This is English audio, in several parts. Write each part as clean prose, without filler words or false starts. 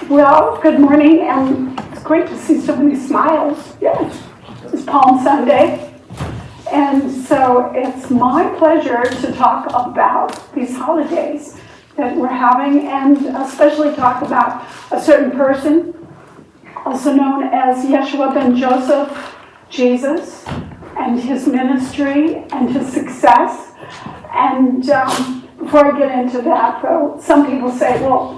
Well, good morning, and it's great to see so many smiles. Yes, it's Palm Sunday, and so it's my pleasure to talk about these holidays that we're having, and especially talk about a certain person, also known as Yeshua ben Joseph, Jesus, and his ministry and his success. And before I get into that, though, some people say, well,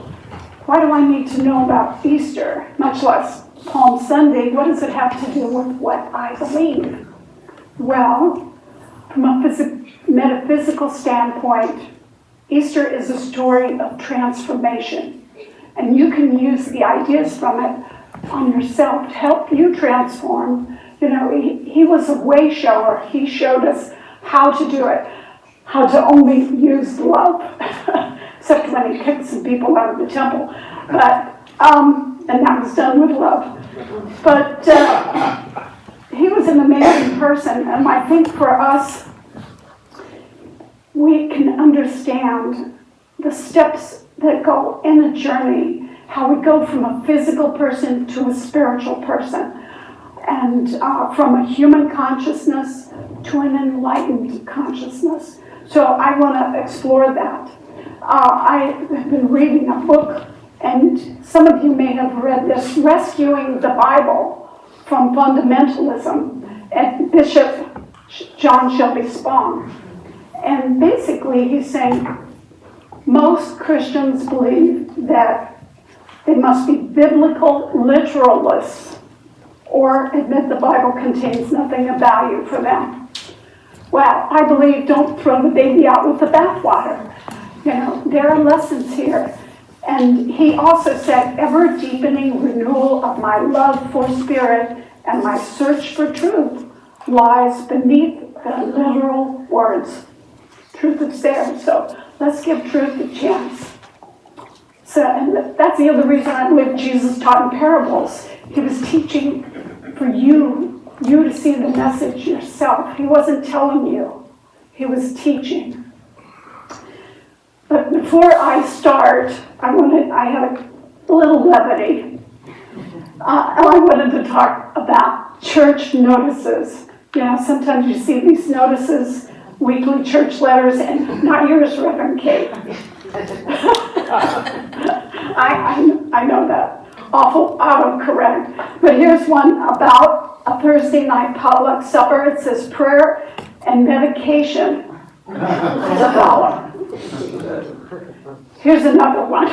why do I need to know about Easter, much less Palm Sunday? What does it have to do with what I believe? Well, from a metaphysical standpoint, Easter is a story of transformation. And you can use the ideas from it on yourself to help you transform. You know, he was a way shower. He showed us how to do it, how to only use love. Except when he kicked some people out of the temple. But, and that was done with love. But he was an amazing person, and I think for us, we can understand the steps that go in a journey, how we go from a physical person to a spiritual person, and from a human consciousness to an enlightened consciousness. So I want to explore that. I have been reading a book, and some of you may have read this, Rescuing the Bible from Fundamentalism, and Bishop John Shelby Spong. And basically he's saying most Christians believe that they must be biblical literalists or admit the Bible contains nothing of value for them. Well, I believe don't throw the baby out with the bathwater. You know, there are lessons here. And he also said, ever deepening renewal of my love for spirit and my search for truth lies beneath the literal words. Truth is there, so let's give truth a chance. So, and that's the other reason I believe Jesus taught in parables. He was teaching for you to see the message yourself. He wasn't telling you, he was teaching. But before I start, I had a little levity. I wanted to talk about church notices. You know, sometimes you see these notices, weekly church letters, and not yours, Reverend Kate. I know that. Awful autocorrect. But here's one about a Thursday night potluck supper. It says prayer and medication to follow. Here's another one.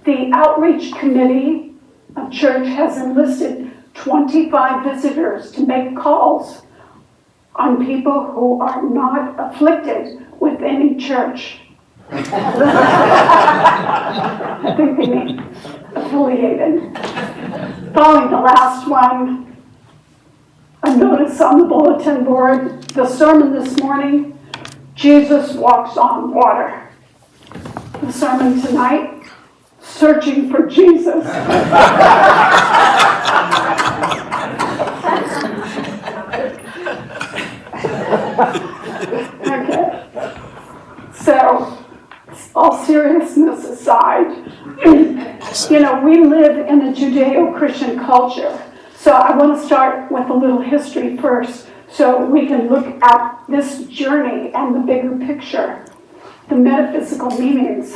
The outreach committee of church has enlisted 25 visitors to make calls on people who are not afflicted with any church. I think they mean affiliated. Following the last one, a notice on the bulletin board, the sermon this morning, Jesus walks on water. The sermon tonight, searching for Jesus. Okay. So, all seriousness aside, you know, we live in a Judeo-Christian culture. So I want to start with a little history first, so we can look at this journey and the bigger picture, the metaphysical meanings.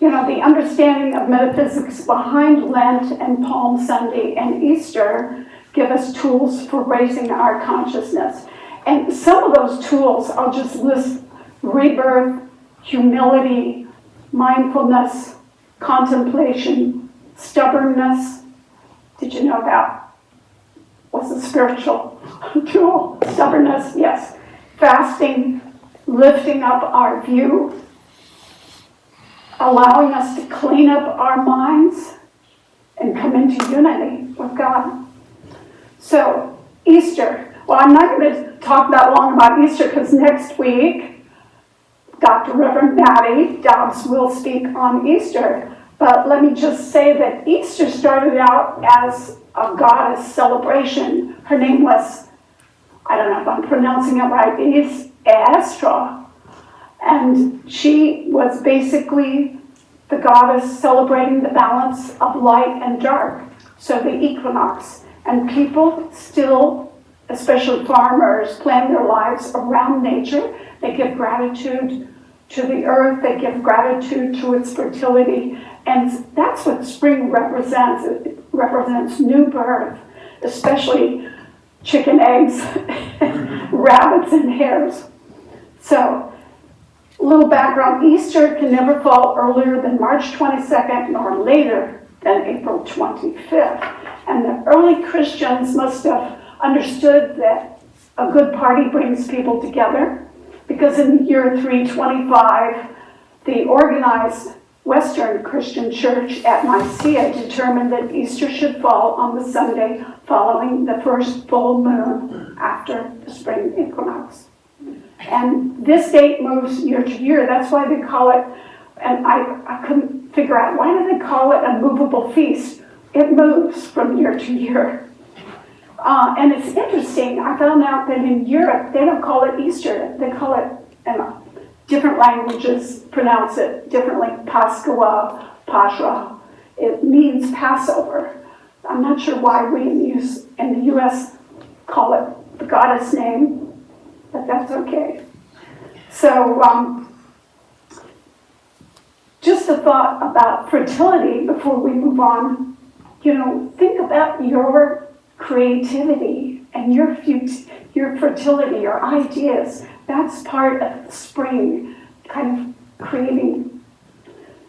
You know, the understanding of metaphysics behind Lent and Palm Sunday and Easter give us tools for raising our consciousness. And some of those tools, I'll just list: rebirth, humility, mindfulness, contemplation, stubbornness. Did you know that was a spiritual tool? Stubbornness, yes. Fasting, lifting up our view, allowing us to clean up our minds and come into unity with God. So, Easter. Well, I'm not going to talk that long about Easter because next week, Dr. Reverend Maddie Dobbs will speak on Easter. But let me just say that Easter started out as a goddess celebration. Her name was, I don't know if I'm pronouncing it right, it's Astra. And she was basically the goddess celebrating the balance of light and dark, so the equinox. And people still, especially farmers, plan their lives around nature. They give gratitude to the earth, they give gratitude to its fertility, and that's what spring represents. It represents new birth, especially chicken eggs, rabbits, and hares. So, a little background, Easter can never fall earlier than March 22nd nor later than April 25th. And the early Christians must have understood that a good party brings people together, because in the year 325, the organized Western Christian Church at Nicaea determined that Easter should fall on the Sunday following the first full moon after the spring equinox. And this date moves year to year. That's why they call it, and I couldn't figure out, why do they call it a movable feast? It moves from year to year. And it's interesting, I found out that in Europe, they don't call it Easter. They call it, different languages pronounce it differently, Pascua, Pascha. It means Passover. I'm not sure why we in the US call it the goddess name, but that's okay. So, just a thought about fertility before we move on. Think about your creativity and your fertility, your ideas. That's part of spring, kind of creating.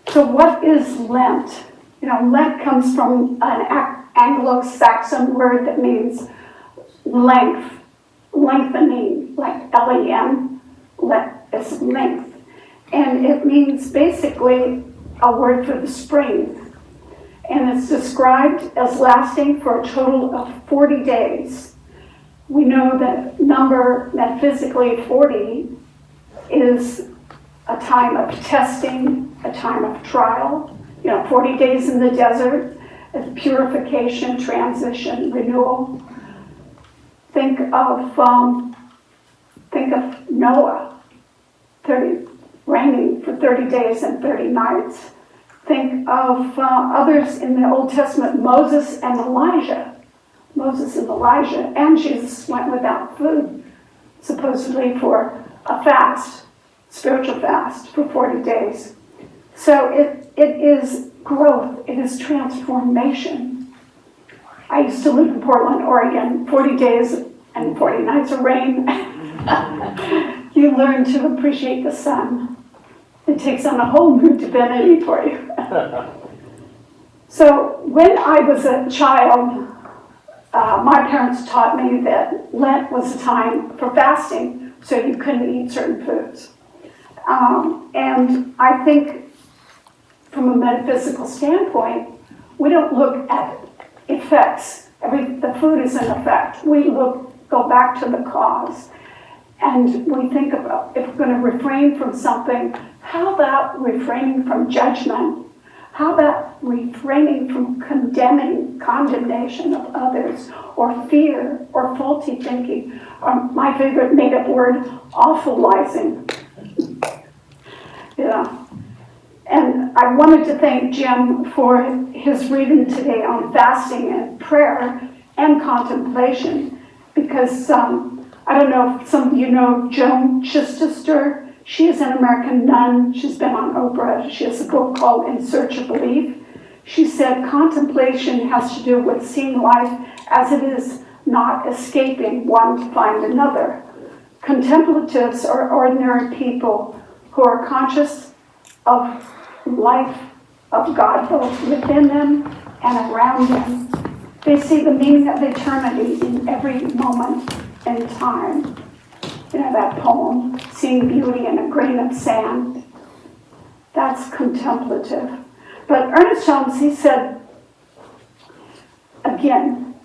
So what is Lent? Lent comes from an Anglo-Saxon word that means length, lengthening, like L-E-N, it's length. And it means basically a word for the spring. And it's described as lasting for a total of 40 days. We know that number, metaphysically, 40 is a time of testing, a time of trial. 40 days in the desert, purification, transition, renewal. Think of Noah, reigning for 30 days and 30 nights. Think of others in the Old Testament, Moses and Elijah. And Jesus went without food, supposedly for a fast, spiritual fast for 40 days. So it is growth, it is transformation. I used to live in Portland, Oregon, 40 days and 40 nights of rain. You learn to appreciate the sun. It takes on a whole new divinity for you. So when I was a child, my parents taught me that Lent was a time for fasting, so you couldn't eat certain foods. And I think from a metaphysical standpoint, we don't look at effects. The food is an effect. We go back to the cause. And we think about, if we're going to refrain from something, how about refraining from judgment? How about refraining from condemnation of others, or fear, or faulty thinking, or my favorite made-up word, awfulizing. And I wanted to thank Jim for his reading today on fasting and prayer and contemplation, because I don't know if some of you know Joan Chittister. She is an American nun. She's been on Oprah. She has a book called In Search of Belief. She said contemplation has to do with seeing life as it is, not escaping one to find another. Contemplatives are ordinary people who are conscious of life of God both within them and around them. They see the meaning of eternity in every moment in time. That poem, seeing beauty in a grain of sand. That's contemplative. But Ernest Holmes, he said, again,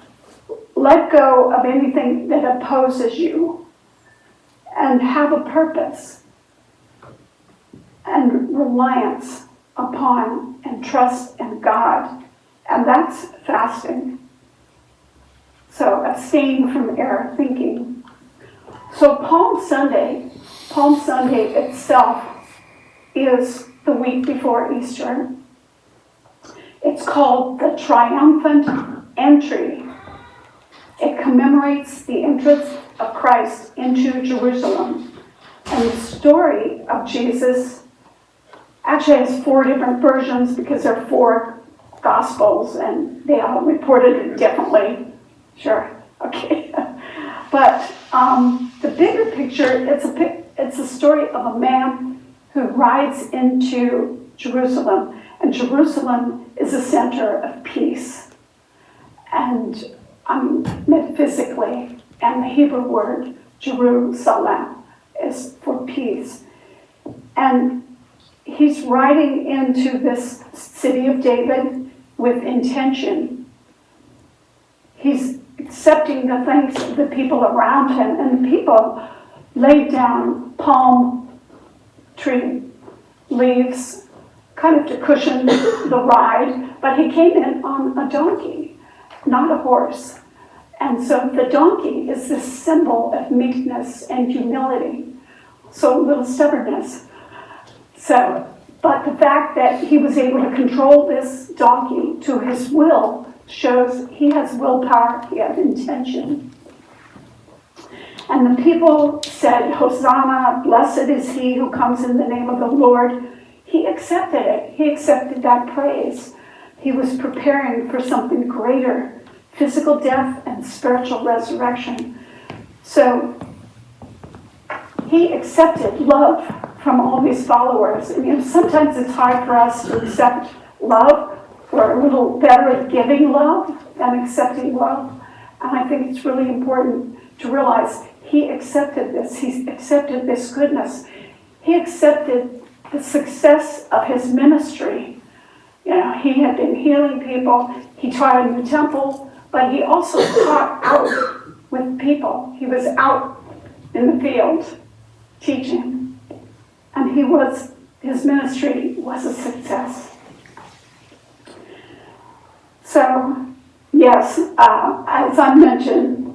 let go of anything that opposes you and have a purpose and reliance upon and trust in God. And that's fasting. So abstain from error thinking. So Palm Sunday itself is the week before Easter. It's called the Triumphant Entry. It commemorates the entrance of Christ into Jerusalem. And the story of Jesus actually has 4 different versions because there are 4 Gospels and they all reported it differently. Sure, okay. But the bigger picture, it's a story of a man who rides into Jerusalem. And Jerusalem is a center of peace. And metaphysically, and the Hebrew word Jerusalem is for peace. And he's riding into this city of David with intention. He's accepting the thanks of the people around him, and the people laid down palm tree leaves kind of to cushion the ride, but he came in on a donkey, not a horse. And so the donkey is this symbol of meekness and humility, so a little stubbornness. But the fact that he was able to control this donkey to his will shows he has willpower, he has intention. And the people said, Hosanna, blessed is he who comes in the name of the Lord. He accepted it. He accepted that praise. He was preparing for something greater, physical death and spiritual resurrection. So he accepted love from all these followers. And sometimes it's hard for us to accept love. We're a little better at giving love than accepting love. And I think it's really important to realize he accepted this. He accepted this goodness. He accepted the success of his ministry. He had been healing people. He taught in the temple, but he also taught out with people. He was out in the field teaching. And his ministry was a success. So, yes, as I mentioned,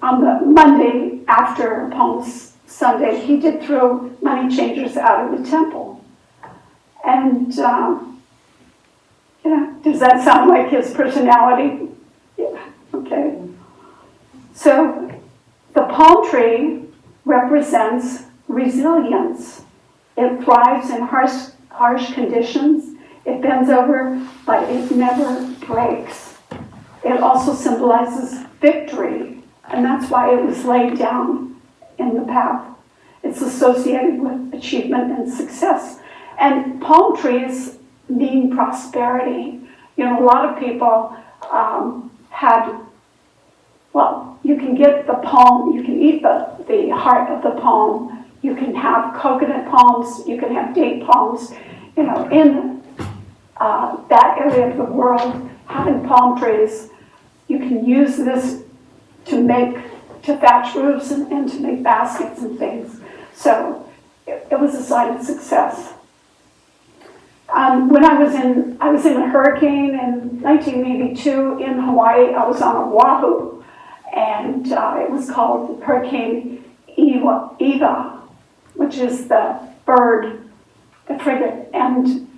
on the Monday after Palm Sunday, he did throw money changers out of the temple. And, does that sound like his personality? Yeah, okay. So, the palm tree represents resilience. It thrives in harsh conditions. It bends over, but it never breaks. It also symbolizes victory, and that's why it was laid down in the path. It's associated with achievement and success. And palm trees mean prosperity. A lot of people you can get the palm, you can eat the heart of the palm, you can have coconut palms, you can have date palms. In that area of the world, having palm trees, you can use this to thatch roofs and to make baskets and things. So it was a sign of success. When I was in a hurricane in 1982 in Hawaii. I was on Oahu, and it was called Hurricane Eva, which is the bird, the frigate. And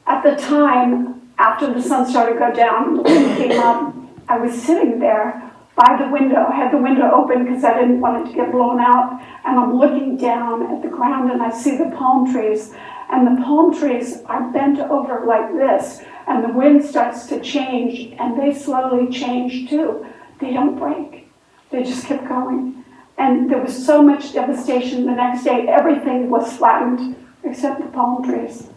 at the time, after the sun started to go down, the wind came up, I was sitting there by the window. I had the window open because I didn't want it to get blown out. And I'm looking down at the ground and I see the palm trees. And the palm trees are bent over like this. And the wind starts to change, and they slowly change too. They don't break. They just kept going. And there was so much devastation the next day. Everything was flattened except the palm trees.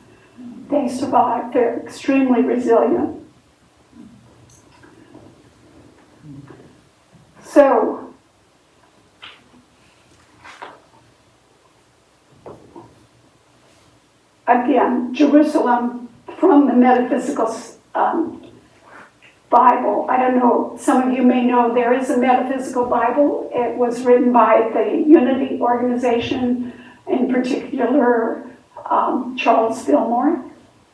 They survived. They're extremely resilient. So, again, Jerusalem from the Metaphysical Bible. I don't know, some of you may know there is a Metaphysical Bible. It was written by the Unity Organization, in particular Charles Fillmore,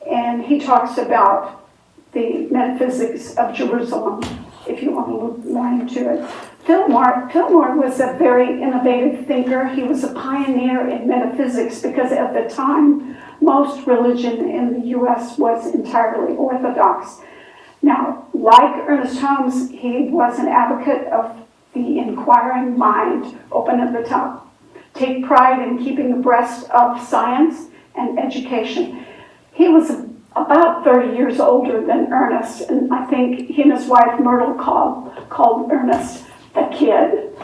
and he talks about the metaphysics of Jerusalem, if you want to look more into it. Fillmore was a very innovative thinker. He was a pioneer in metaphysics because at the time most religion in the U.S. was entirely Orthodox. Now, like Ernest Holmes, he was an advocate of the inquiring mind, open at the top. Take pride in keeping abreast of science and education. He was about 30 years older than Ernest, and I think he and his wife Myrtle called Ernest the kid.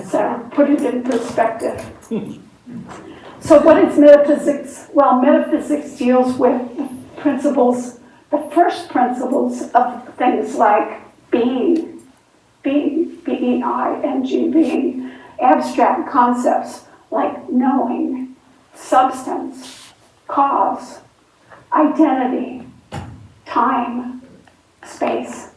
So put it in perspective. So what is metaphysics? Well, metaphysics deals with the principles, the first principles of things like being, B-E-I-N-G, being, abstract concepts like knowing, substance, cause, identity, time, space.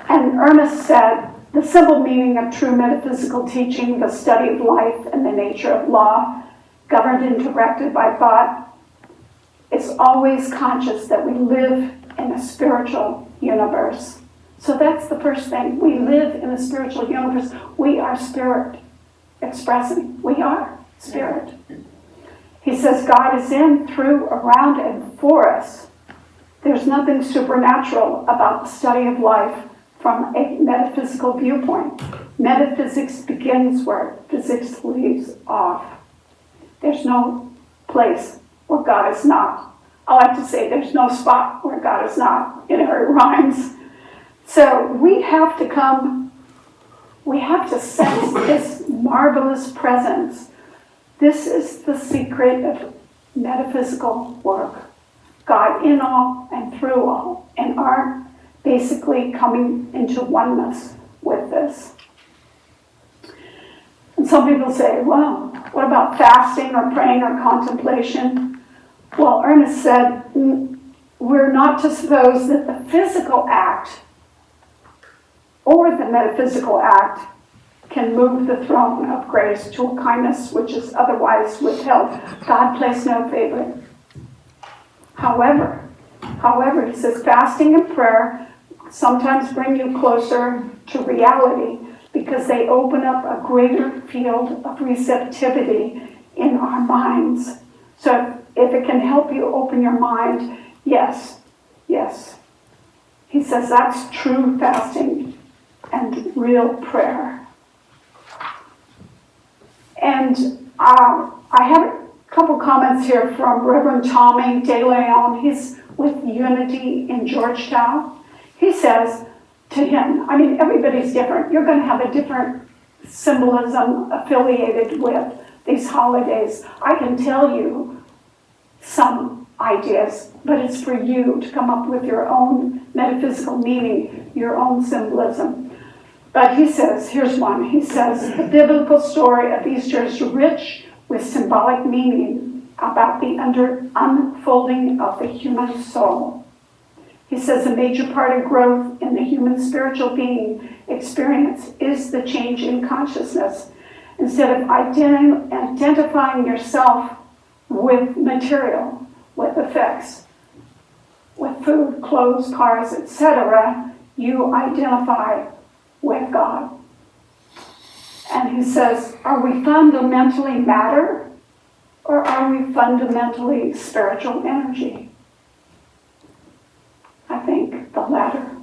And Ernest said, the simple meaning of true metaphysical teaching, the study of life and the nature of law, governed and directed by thought, is always conscious that we live in a spiritual universe. So that's the first thing. We live in a spiritual universe. We are spirit expressing. We are spirit. He says God is in, through, around, and for us. There's nothing supernatural about the study of life from a metaphysical viewpoint. Metaphysics begins where physics leaves off. There's no place where God is not. I like to say there's no spot where God is not. It rhymes. So we have to sense this marvelous presence. This is the secret of metaphysical work. God in all and through all, and our basically coming into oneness with this. And some people say, well, what about fasting or praying or contemplation? Well, Ernest said, we're not to suppose that the physical act or the metaphysical act can move the throne of grace to a kindness which is otherwise withheld. God plays no favor. However, he says fasting and prayer sometimes bring you closer to reality because they open up a greater field of receptivity in our minds. So if it can help you open your mind, yes. He says that's true fasting and real prayer. And I have a couple comments here from Reverend Tommy De Leon. He's with Unity in Georgetown. He says to him, I mean, everybody's different. You're going to have a different symbolism affiliated with these holidays. I can tell you some ideas, but it's for you to come up with your own metaphysical meaning, your own symbolism. But he says, here's one. He says, the biblical story of Easter is rich with symbolic meaning about the unfolding of the human soul. He says a major part of growth in the human spiritual being experience is the change in consciousness. Instead of identifying yourself with material, with effects, with food, clothes, cars, etc., you identify with God. And he says, are we fundamentally matter or are we fundamentally spiritual energy? I think the latter.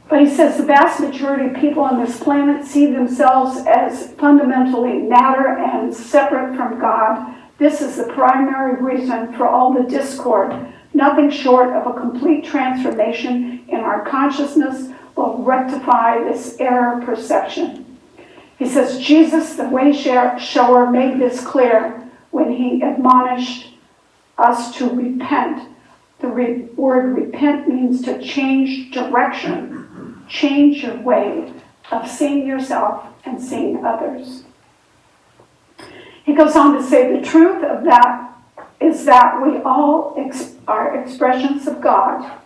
But he says the vast majority of people on this planet see themselves as fundamentally matter and separate from God. This is the primary reason for all the discord. Nothing short of a complete transformation in our consciousness will rectify this error perception. He says Jesus, the way shower, made this clear when he admonished us to repent. The word repent means to change direction, change your way of seeing yourself and seeing others. He goes on to say the truth of that is that we all are expressions of God.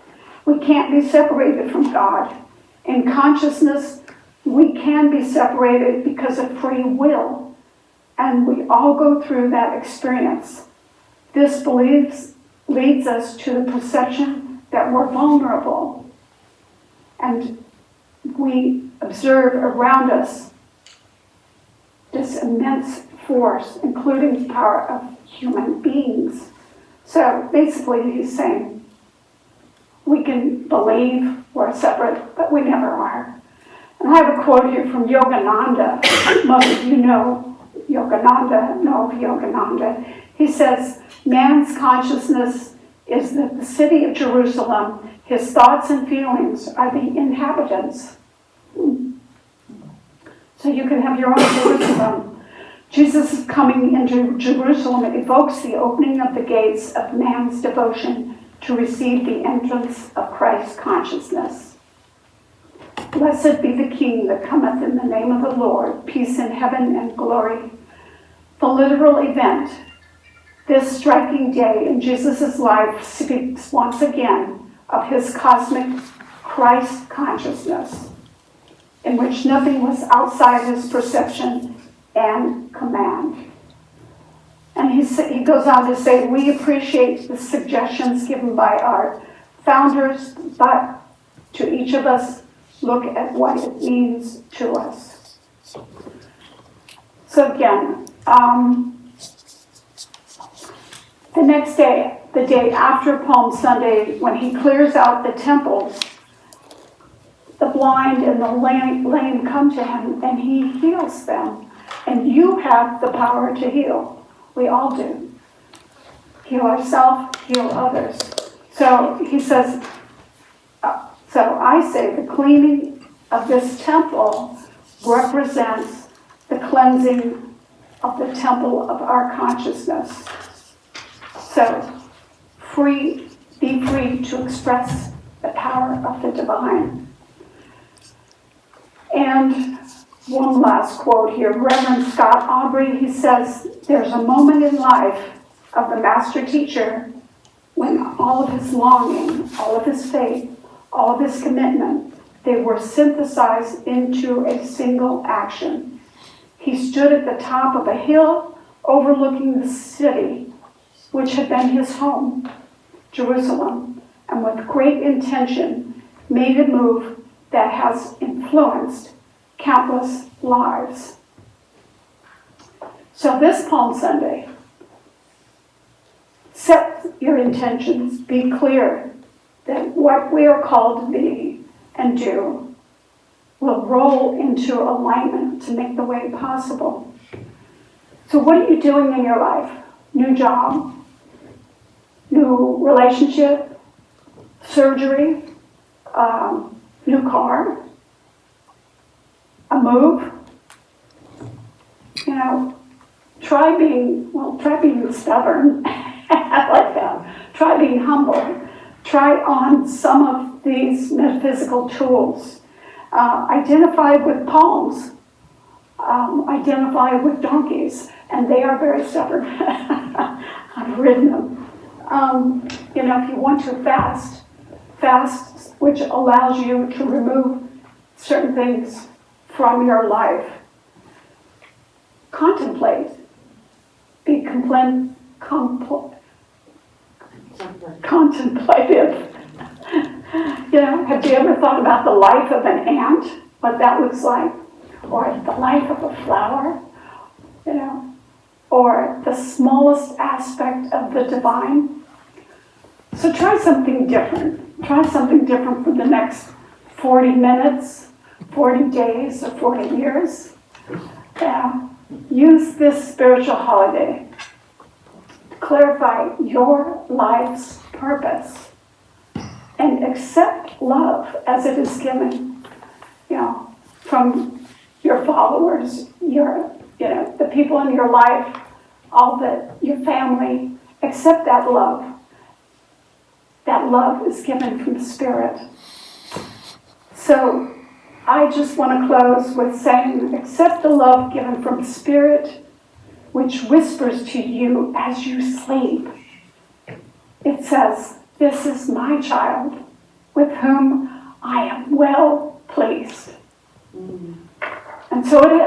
We can't be separated from God. In consciousness, we can be separated because of free will, and we all go through that experience. This belief leads us to the perception that we're vulnerable, and we observe around us this immense force, including the power of human beings. So basically he's saying, we can believe we're separate, but we never are. And I have a quote here from Yogananda. Most of you know Yogananda. He says, man's consciousness is that the city of Jerusalem, his thoughts and feelings are the inhabitants. So you can have your own Jerusalem. Jesus' coming into Jerusalem evokes the opening of the gates of man's devotion to receive the entrance of Christ's consciousness. Blessed be the King that cometh in the name of the Lord, peace in heaven and glory. The literal event, this striking day in Jesus' life, speaks once again of his cosmic Christ consciousness, in which nothing was outside his perception and command. And he goes on to say, we appreciate the suggestions given by our founders, but to each of us, look at what it means to us. So again, the next day, the day after Palm Sunday, when he clears out the temples, the blind and the lame come to him and he heals them. And you have the power to heal. We all do. Heal ourselves, heal others. So he says, so I say the cleaning of this temple represents the cleansing of the temple of our consciousness. So be free to express the power of the divine. And one last quote here. Reverend Scott Aubrey, he says, there's a moment in life of the master teacher when all of his longing, all of his faith, all of his commitment, they were synthesized into a single action. He stood at the top of a hill overlooking the city, which had been his home, Jerusalem, and with great intention made a move that has influenced countless lives. So this Palm Sunday, set your intentions, be clear that what we are called to be and do will roll into alignment to make the way possible. So what are you doing in your life? New job, new relationship, surgery, new car, a move. You know, try being stubborn. I like that. Try being humble. Try on some of these metaphysical tools. Identify with palms. Identify with donkeys. And they are very stubborn. I've ridden them. If you want to fast, which allows you to remove certain things from your life. Contemplate. Be contemplative. Have you ever thought about the life of an ant? What that looks like? Or the life of a flower? Or the smallest aspect of the divine? So try something different. Try something different for the next 40 minutes, 40 days, or 40 years. Use this spiritual holiday to clarify your life's purpose and accept love as it is given, from your followers, the people in your life, your family. Accept that love. That love is given from the Spirit. So I just want to close with saying, accept the love given from Spirit, which whispers to you as you sleep. It says, this is my child, with whom I am well pleased. And so it